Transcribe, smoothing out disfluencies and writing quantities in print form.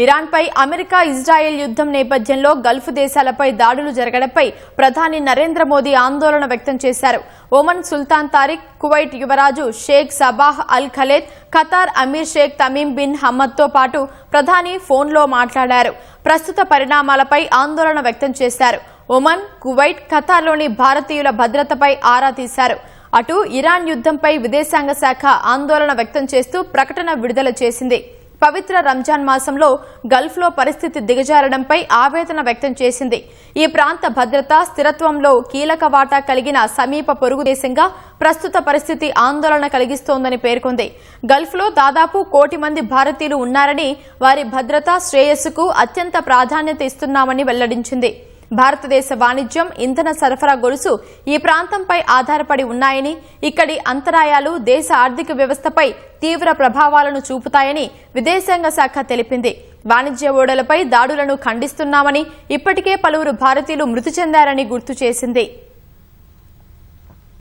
ఇరాన్పై America Israel యుద్ధం నేపథ్యంలో Gulf దేశాలపై దాడులు జరగడంపై ప్రధాని నరేంద్ర మోదీ ఆందోళన వ్యక్తం చేశారు. ఒమన్ సుల్తాన్ తారిక్, కువైట్ యువరాజు Sheikh Sabah Al Khaled, Qatar అమీర్ షేక్ తమీం బిన్ హమ్మద్తో పాటు ప్రధాని ఫోన్లో మాట్లాడారు. ప్రస్తుత పరిణామాలపై ఆందోళన వ్యక్తం చేశారు. ఒమన్, కువైట్, ఖతార్లోని భారతీయుల భద్రతపై ఆరా తీశారు. అటు ఇరాన్ యుద్ధంపై విదేశాంగ శాఖ ఆందోళన వ్యక్తం చేస్తూ ప్రకటన విడుదల చేసింది. పవిత్ర రంజాన్ మాసంలో గల్ఫ్లో పరిస్థితి దిగజారడంపై ఆవేదన వ్యక్తం చేసింది. ఈ ప్రాంత భద్రత, స్థిరత్వంలో కీలక వాటా కలిగిన సమీప పొరుగు దేశంగా ప్రస్తుత పరిస్థితి ఆందోళన కలిగిస్తోందని పేర్కొంది. గల్ఫ్లో దాదాపు 1 కోటి మంది భారతీయులు ఉన్నారని, వారి భద్రత, శ్రేయస్సుకు అత్యంత ప్రాధాన్యత ఇస్తున్నామని వెల్లడించింది. భారతదేశ వాణిజ్యం, ఇంధన సరఫరా గొలుసు ఈ ప్రాంతంపై ఆధారపడి ఉన్నాయని, ఇక్కడి అంతరాయాలు దేశ ఆర్థిక వ్యవస్థపై తీవ్ర ప్రభావాలను చూపుతాయని విదేశాంగ శాఖ తెలిపింది. వాణిజ్య ఓడలపై దాడులను ఖండిస్తున్నామని, ఇప్పటికే పలువురు భారతీయులు మృతి చెందారని గుర్తు చేసింది.